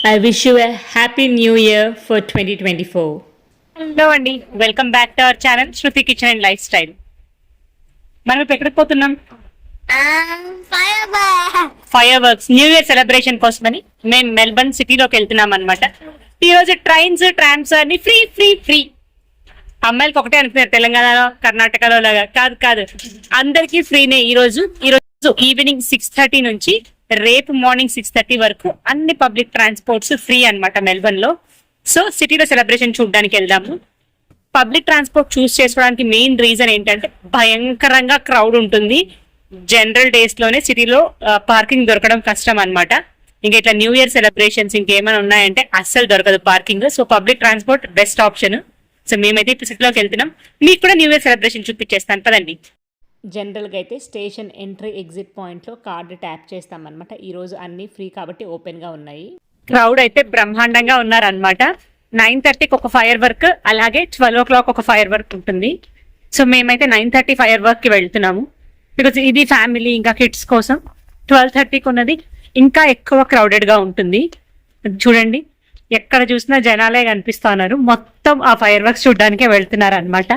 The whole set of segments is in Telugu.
I wish you a happy new year for 2024. Hello అండి, welcome back to our channel Shruti kitchen and life style. మనం ఇప్పుడు ఎక్కడికి పోతున్నాం? Fire works new year celebration కోసమని మేము మెల్బర్న్ సిటీలోకి వెళ్తున్నాం అనమాట. ఈ రోజు ట్రైన్స్ ట్రామ్స్ అన్ని ఫ్రీ ఫ్రీ ఫ్రీ. అమ్మాయిలకి ఒకటే అనుకున్నారు, తెలంగాణలో కర్ణాటకలో లాగా కాదు, అందరికీ ఫ్రీనే. ఈ రోజు ఈవినింగ్ 6:30 నుంచి రేపు మార్నింగ్ 6:30 వరకు అన్ని పబ్లిక్ ట్రాన్స్పోర్ట్స్ ఫ్రీ అనమాట మెల్బర్న్ లో. సో సిటీలో సెలబ్రేషన్ చూడడానికి వెళ్దాము. పబ్లిక్ ట్రాన్స్పోర్ట్ చూస్ చేసుకోవడానికి మెయిన్ రీజన్ ఏంటంటే భయంకరంగా క్రౌడ్ ఉంటుంది. జనరల్ డేస్ లోనే సిటీలో పార్కింగ్ దొరకడం కష్టం అనమాట. ఇంకా ఇట్లా న్యూ ఇయర్ సెలబ్రేషన్స్ ఇంకేమైనా ఉన్నాయంటే అస్సలు దొరకదు parking. So public transport best option. So మేమైతే ఇప్పుడు సిటీలోకి వెళ్తున్నాం. మీకు కూడా న్యూ ఇయర్ సెలబ్రేషన్ చూపించేస్తాను పదండి. జనరల్గా అయితే స్టేషన్ ఎంట్రీ ఎగ్జిట్ పాయింట్లో కార్డు ట్యాప్ చేస్తామన్నమాట. ఈరోజు అన్నీ ఫ్రీ కాబట్టి ఓపెన్గా ఉన్నాయి. క్రౌడ్ అయితే బ్రహ్మాండంగా ఉన్నారనమాట. 9:30కి ఒక ఫైర్ వర్క్, అలాగే 12 o'clock ఒక ఫైర్ వర్క్ ఉంటుంది. సో మేమైతే 9:30 ఫైర్ వర్క్కి వెళ్తున్నాము. బికాజ్ ఇది ఫ్యామిలీ ఇంకా కిడ్స్ కోసం. 12:30కి ఉన్నది ఇంకా ఎక్కువ క్రౌడెడ్గా ఉంటుంది. చూడండి, ఎక్కడ చూసినా జనాలే కనిపిస్తున్నారు. మొత్తం ఆ ఫైర్ వర్క్స్ చూడడానికే వెళ్తున్నారు అనమాట.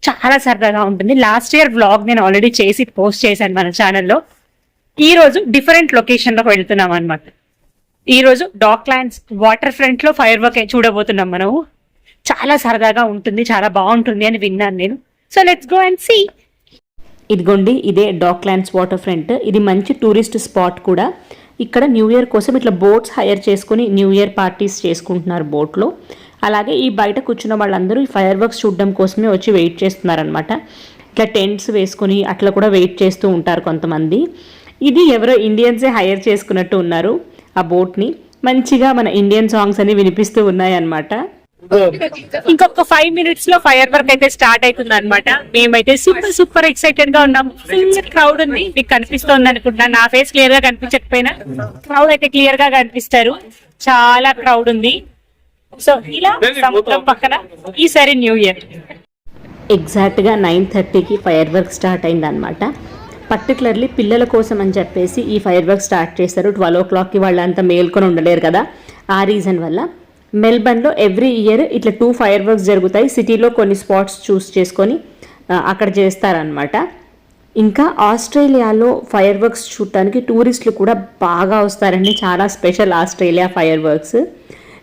చాలా సరదాగా ఉంటుంది. లాస్ట్ ఇయర్ వ్లాగ్ నేను ఆల్రెడీ చేసి పోస్ట్ చేశాను మన ఛానల్లో. ఈ రోజు డిఫరెంట్ లొకేషన్లోకి వెళ్తున్నాం అనమాట. ఈ రోజు డాక్లాండ్స్ వాటర్ ఫ్రంట్ లో ఫైర్ వర్క్ చూడబోతున్నాం మనము. చాలా సరదాగా ఉంటుంది, చాలా బాగుంటుంది అని విన్నాను నేను. So let's go and see. ఇదిగోండి, ఇదే డాక్లాండ్స్ వాటర్ ఫ్రంట్. ఇది మంచి టూరిస్ట్ స్పాట్ కూడా. ఇక్కడ న్యూ ఇయర్ కోసం ఇట్లా బోట్స్ హైర్ చేసుకుని న్యూ ఇయర్ పార్టీస్ చేసుకుంటున్నారు బోట్లో. అలాగే ఈ బయట కూర్చున్న వాళ్ళందరూ ఈ ఫైర్ వర్క్స్ చూడడం కోసమే వచ్చి వెయిట్ చేస్తున్నారనమాట. ఇట్లా టెంట్స్ వేసుకుని అట్లా కూడా వెయిట్ చేస్తూ ఉంటారు కొంతమంది. ఇది ఎవరో ఇండియన్సే హైర్ చేసుకున్నట్టు ఉన్నారు ఆ బోట్ని. మంచిగా మన ఇండియన్ సాంగ్స్ అన్ని వినిపిస్తూ ఉన్నాయి అనమాట. ఇంకొక 5 minutes లో ఫైర్ వర్క్ అయితే స్టార్ట్ అవుతుంది అనమాట. మేమైతే సూపర్ ఎక్సైటెడ్ గా ఉన్నాం. ఫుల్ క్రౌడ్ ఉంది. మీకు కనిపిస్తుంది అనుకుంటున్నా, నా ఫేస్ క్లియర్ గా కనిపించకపోయినా క్రౌడ్ అయితే క్లియర్ గా కనిపిస్తారు. చాలా క్రౌడ్ ఉంది. సో ఇలా సముద్రం పక్కన ఈసారి న్యూ ఇయర్ ఎగ్జాక్ట్గా 9:30కి ఫైర్ వర్క్ స్టార్ట్ అయింది అనమాట. పర్టికులర్లీ పిల్లల కోసం అని చెప్పేసి ఈ ఫైర్ వర్క్ స్టార్ట్ చేస్తారు. 12 o'clockకి వాళ్ళంతా మేల్కొని ఉండలేరు కదా, ఆ రీజన్ వల్ల. మెల్బర్న్లో ఎవ్రీ ఇయర్ ఇట్లా 2 ఫైర్ వర్క్స్ జరుగుతాయి. సిటీలో కొన్ని స్పాట్స్ చూస్ చేసుకొని అక్కడ చేస్తారనమాట. ఇంకా ఆస్ట్రేలియాలో ఫైర్ వర్క్స్ చూడటానికి టూరిస్టులు కూడా బాగా వస్తారండి. చాలా స్పెషల్ ఆస్ట్రేలియా ఫైర్ వర్క్స్.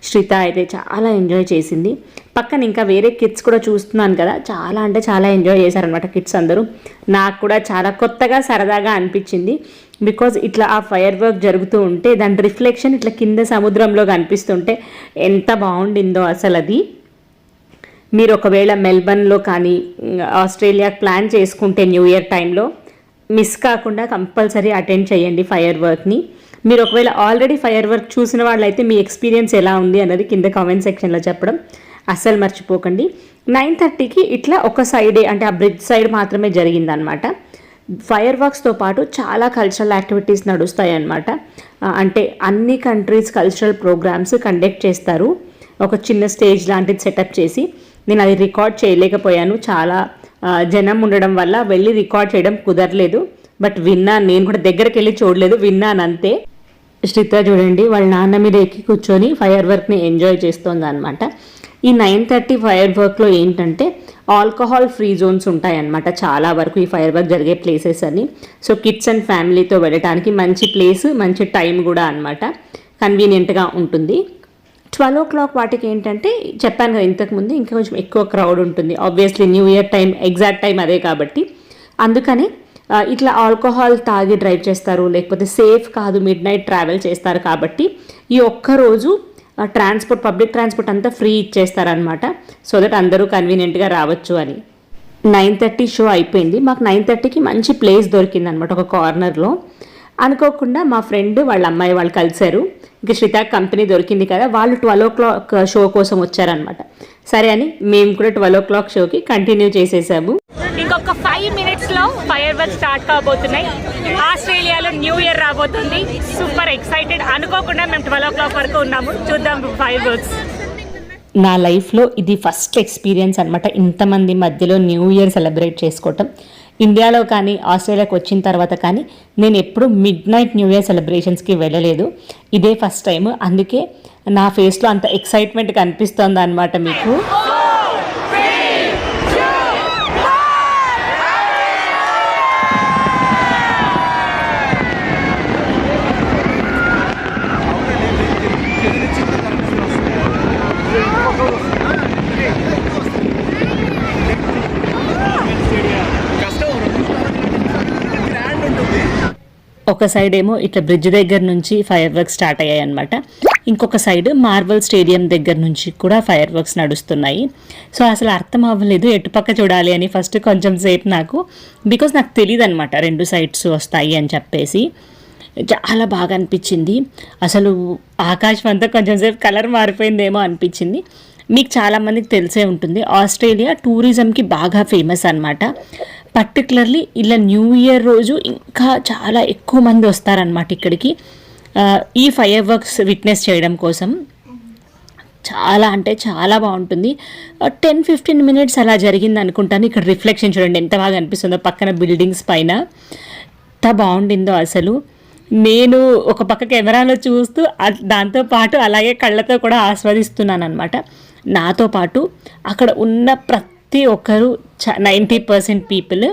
శ్రిత అయితే చాలా ఎంజాయ్ చేసింది. పక్కన ఇంకా వేరే కిడ్స్ కూడా చూస్తున్నాను కదా, చాలా అంటే చాలా ఎంజాయ్ చేశారనమాట కిడ్స్ అందరూ. నాకు కూడా చాలా కొత్తగా సరదాగా అనిపించింది. బికాజ్ ఇట్లా ఆ ఫైర్ వర్క్ జరుగుతూ ఉంటే దాని రిఫ్లెక్షన్ ఇట్లా కింద సముద్రంలో కనిపిస్తుంటే ఎంత బాగుండిందో అసలు అది. మీరు ఒకవేళ మెల్బర్న్లో కానీ ఆస్ట్రేలియా ప్లాన్ చేసుకుంటే న్యూ ఇయర్ టైంలో మిస్ కాకుండా కంపల్సరీ అటెండ్ చేయండి ఫైర్ వర్క్ని. మీరు ఒకవేళ ఆల్రెడీ ఫైర్ వర్క్ చూసిన వాళ్ళైతే మీ ఎక్స్పీరియన్స్ ఎలా ఉంది అన్నది కింద కామెంట్ సెక్షన్లో చెప్పడం అస్సలు మర్చిపోకండి. 9:30కి ఇట్లా ఒక సైడే, అంటే ఆ బ్రిడ్జ్ సైడ్ మాత్రమే జరిగిందనమాట. ఫైర్ వర్క్స్తో పాటు చాలా కల్చరల్ యాక్టివిటీస్ నడుస్తాయి అన్నమాట. అంటే అన్ని కంట్రీస్ కల్చరల్ ప్రోగ్రామ్స్ కండక్ట్ చేస్తారు. ఒక చిన్న స్టేజ్ లాంటిది సెటప్ చేసి. నేను అది రికార్డ్ చేయలేకపోయాను, చాలా జనం ఉండడం వల్ల వెళ్ళి రికార్డ్ చేయడం కుదరలేదు. బట్ విన్నాను, నేను కూడా దగ్గరికి వెళ్ళి చూడలేదు, విన్నాను అంతే. శ్రిత చూడండి, వాళ్ళ నాన్న మీద ఎక్కి కూర్చొని ఫైర్ వర్క్ని ఎంజాయ్ చేస్తుంది అనమాట. ఈ 9:30 ఫైర్ వర్క్లో ఏంటంటే ఆల్కహాల్ ఫ్రీ జోన్స్ ఉంటాయన్నమాట చాలా వరకు ఈ ఫైర్ వర్క్ జరిగే ప్లేసెస్ అని. సో కిడ్స్ అండ్ ఫ్యామిలీతో వెళ్ళడానికి మంచి ప్లేస్, మంచి టైం కూడా అనమాట. కన్వీనియంట్గా ఉంటుంది. 12 o'clock వాటికి ఏంటంటే చెప్పాను కదా ఇంతకుముందు, ఇంకా కొంచెం ఎక్కువ క్రౌడ్ ఉంటుంది. Obviously new year time, exact time అదే కాబట్టి. అందుకని ఇట్లా ఆల్కహాల్ తాగి డ్రైవ్ చేస్తారు, లేకపోతే సేఫ్ కాదు, మిడ్ నైట్ ట్రావెల్ చేస్తారు. కాబట్టి ఈ ఒక్కరోజు పబ్లిక్ ట్రాన్స్పోర్ట్ అంతా ఫ్రీ ఇచ్చేస్తారనమాట. సో దట్ అందరూ కన్వీనియంట్గా రావచ్చు అని. 9:30 షో అయిపోయింది. మాకు 9:30కి మంచి ప్లేస్ దొరికింది అనమాట ఒక కార్నర్లో. అనుకోకుండా మా ఫ్రెండ్ వాళ్ళ అమ్మాయి వాళ్ళు కలిశారు. ఇంకా శ్రిత కంపెనీ దొరికింది కదా, వాళ్ళు 12 o'clock షో కోసం వచ్చారనమాట. సరే అని మేము కూడా 12 o'clock షోకి కంటిన్యూ చేసేసాము. ఇంకొక 5 minutes లో ఫైర్ వర్క్ స్టార్ట్ కాబోతున్నాయి. ఆస్ట్రేలియాలో న్యూ ఇయర్ రాబోతుంది. Super excited. అనుకోకుండా మేము 12 o'clock వరకు ఉన్నాము. చూద్దాం ఫైర్ వర్క్స్. నా లైఫ్లో ఇది ఫస్ట్ ఎక్స్పీరియన్స్ అనమాట, ఇంతమంది మధ్యలో న్యూ ఇయర్ సెలబ్రేట్ చేసుకోవటం. ఇండియాలో కానీ ఆస్ట్రేలియాకి వచ్చిన తర్వాత కానీ నేను ఎప్పుడు మిడ్ నైట్ న్యూ ఇయర్ సెలబ్రేషన్స్కి వెళ్ళలేదు. ఇదే ఫస్ట్ టైం. అందుకే నా ఫేస్లో అంత ఎక్సైట్మెంట్ కనిపిస్తుంది అనమాట మీకు. ఒక సైడ్ ఏమో ఇట్లా బ్రిడ్జ్ దగ్గర నుంచి ఫైర్ వర్క్స్ స్టార్ట్ అయ్యాయి అనమాట. ఇంకొక సైడ్ మార్బల్ స్టేడియం దగ్గర నుంచి కూడా ఫైర్ వర్క్స్ నడుస్తున్నాయి. సో అసలు అర్థం అవ్వలేదు ఎటుపక్క చూడాలి అని ఫస్ట్ కొంచెం సేపు నాకు, బికాజ్ నాకు తెలియదు అనమాట 2 సైడ్స్ వస్తాయి అని చెప్పేసి. చాలా బాగా అనిపించింది. అసలు ఆకాశం అంతా కొంచెం సేపు కలర్ మారిపోయిందేమో అనిపించింది. మీకు చాలామందికి తెలిసే ఉంటుంది, ఆస్ట్రేలియా టూరిజంకి బాగా ఫేమస్ అనమాట. పర్టికులర్లీ ఇలా న్యూ ఇయర్ రోజు ఇంకా చాలా ఎక్కువ మంది వస్తారనమాట ఇక్కడికి ఈ ఫైర్ వర్క్స్ విట్నెస్ చేయడం కోసం. చాలా అంటే చాలా బాగుంటుంది. 10-15 మినిట్స్ అలా జరిగింది అనుకుంటాను. ఇక్కడ రిఫ్లెక్షన్ చూడండి ఎంత బాగా అనిపిస్తుందో పక్కన బిల్డింగ్స్ పైన. ఎంత బాగుండిందో అసలు. నేను ఒక పక్క కెమెరాలో చూస్తూ దాంతోపాటు అలాగే కళ్ళతో కూడా ఆస్వాదిస్తున్నాను అనమాట. నాతో పాటు అక్కడ ఉన్న ప్రతి ఒక్కరు 90% పీపుల్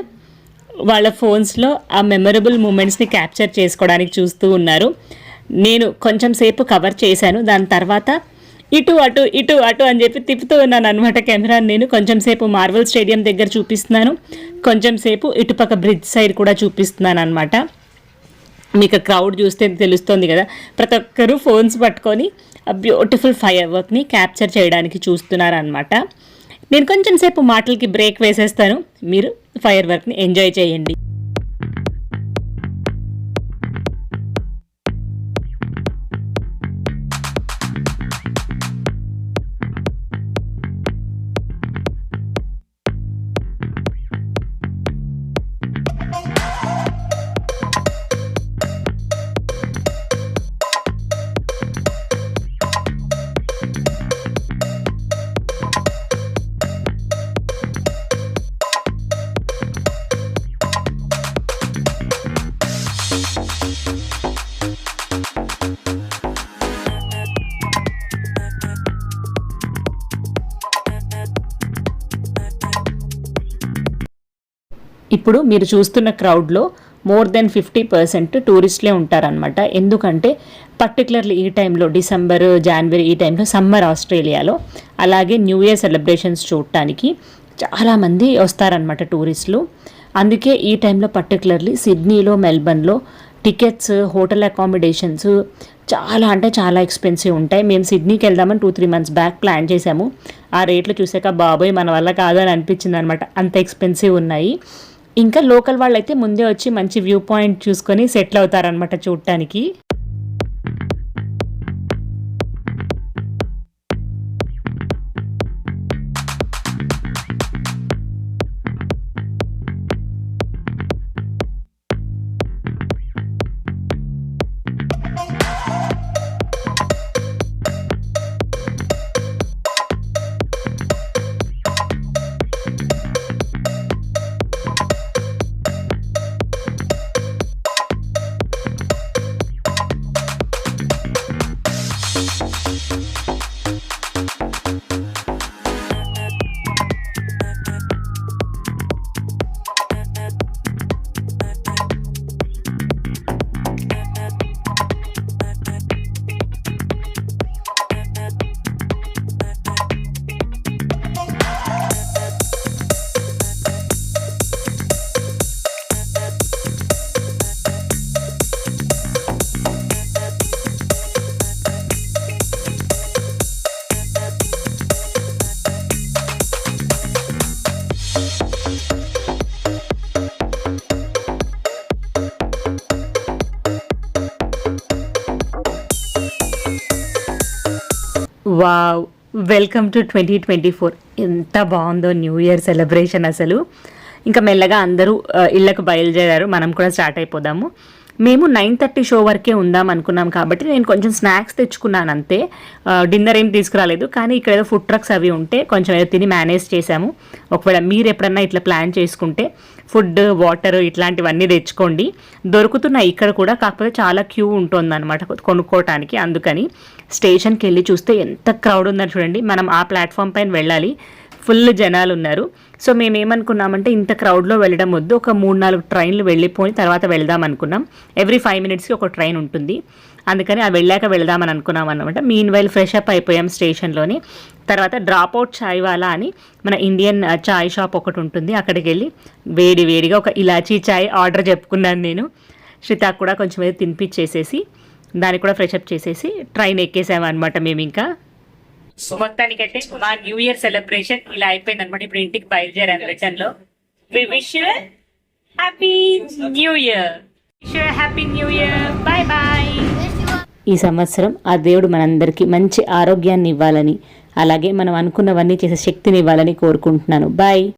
వాళ్ళ ఫోన్స్లో ఆ మెమరబుల్ మూమెంట్స్ని క్యాప్చర్ చేసుకోవడానికి చూస్తూ ఉన్నారు. నేను కొంచెం సేపు కవర్ చేశాను. దాని తర్వాత ఇటు అటు ఇటు అటు అని చెప్పి తిప్పుతూ ఉన్నాను అనమాట కెమెరా. నేను కొంచెం సేపు మార్బల్ స్టేడియం దగ్గర చూపిస్తున్నాను, కొంచెం సేపు ఇటుపక్క బ్రిడ్జ్ సైడ్ కూడా చూపిస్తున్నాను అనమాట. మీకు క్రౌడ్ చూస్తే తెలుస్తుంది కదా, ప్రతి ఒక్కరు ఫోన్స్ పట్టుకొని ఆ బ్యూటిఫుల్ ఫైర్ వర్క్ని క్యాప్చర్ చేయడానికి చూస్తున్నారు అనమాట. నేను కొంచెం సేపు మాటలకి బ్రేక్ వేసేస్తాను, మీరు ఫైర్ వర్క్ని ఎంజాయ్ చేయండి. ఇప్పుడు మీరు చూస్తున్న క్రౌడ్లో మోర్ దెన్ 50% టూరిస్టులే ఉంటారనమాట. ఎందుకంటే పర్టికులర్లీ ఈ టైంలో డిసెంబర్, జనవరి ఈ టైంలో సమ్మర్ ఆస్ట్రేలియాలో, అలాగే న్యూ ఇయర్ సెలబ్రేషన్స్ చూడటానికి చాలామంది వస్తారనమాట టూరిస్టులు. అందుకే ఈ టైంలో పర్టికులర్లీ సిడ్నీలో, మెల్బర్న్లో టికెట్స్, హోటల్ అకామిడేషన్స్ చాలా అంటే చాలా ఎక్స్పెన్సివ్ ఉంటాయి. మేము సిడ్నీకి వెళ్దామని 2-3 మంత్స్ బ్యాక్ ప్లాన్ చేసాము. ఆ రేట్లు చూసాక బాబోయ్ మన వల్ల కాదు అని అనిపించింది అనమాట, అంత ఎక్స్పెన్సివ్ ఉన్నాయి. ఇంకా లోకల్ వాళ్ళు అయితే ముందే వచ్చి మంచి వ్యూ పాయింట్ చూసుకొని సెటిల్ అవుతారనమాట చూడటానికి. Wow, welcome to 2024. ఎంత బాగుందో న్యూ ఇయర్ సెలబ్రేషన్ అసలు. ఇంకా మెల్లగా అందరూ ఇళ్ళకు బయలుదేరారు, మనం కూడా స్టార్ట్ అయిపోదాము. మేము 9:30 షో వరకే ఉందాం అనుకున్నాం కాబట్టి నేను కొంచెం స్నాక్స్ తెచ్చుకున్నాను అంతే. డిన్నర్ ఏం తీసుకురాలేదు. కానీ ఇక్కడ ఏదో ఫుడ్ ట్రక్స్ అవి ఉంటే కొంచెం ఏదో తిని మేనేజ్ చేసాము. ఒకవేళ మీరు ఎప్పుడన్నా ఇట్లా ప్లాన్ చేసుకుంటే ఫుడ్, వాటర్ ఇట్లాంటివన్నీ తెచ్చుకోండి. దొరుకుతున్నాయి ఇక్కడ కూడా, కాకపోతే చాలా క్యూ ఉంటుంది అనమాట కొనుక్కోవటానికి. అందుకని స్టేషన్కి వెళ్ళి చూస్తే ఎంత క్రౌడ్ ఉందని చూడండి. మనం ఆ ప్లాట్ఫామ్ పైన వెళ్ళాలి, ఫుల్ జనాలు ఉన్నారు. సో మేము ఏమనుకున్నామంటే ఇంత క్రౌడ్లో వెళ్ళడం వద్దు, ఒక 3-4 ట్రైన్లు వెళ్ళిపోయి తర్వాత వెళ్దాం అనుకున్నాం. ఎవ్రీ 5 మినిట్స్కి ఒక ట్రైన్ ఉంటుంది. అందుకని ఆ వెళ్ళాక వెళ్దామని అనుకున్నాం అనమాట. మీన్ వైల్ ఫ్రెష్ అప్ అయిపోయాం స్టేషన్లోని. తర్వాత డ్రాప్ అవుట్ చాయ్ వాలా అని మన ఇండియన్ చాయ్ షాప్ ఒకటి ఉంటుంది. అక్కడికి వెళ్ళి వేడిగా ఒక ఇలాచీ చాయ్ ఆర్డర్ చెప్పుకున్నాను నేను. శ్రితాకు కూడా కొంచెం ఏదో తినిపించేసేసి దాన్ని కూడా ఫ్రెష్ అప్ చేసేసి ట్రైన్ ఎక్కేసాము అనమాట మేము. ఇంకా మొత్తానికైతే మా న్యూ ఇయర్ సెలబ్రేషన్ ఇలా అయిపోయింది అనమాట. ఇప్పుడు ఇంటికి బయలుదేరాను రిటర్న్ లో. We wish you happy new year. Happy new year. Bye bye. ఈ సంవత్సరం ఆ దేవుడు మనందరికీ మంచి ఆరోగ్యాన్ని ఇవ్వాలని, అలాగే మనం అనుకున్నవన్నీ చేసే శక్తిని ఇవ్వాలని కోరుకుంటున్నాను. బాయ్.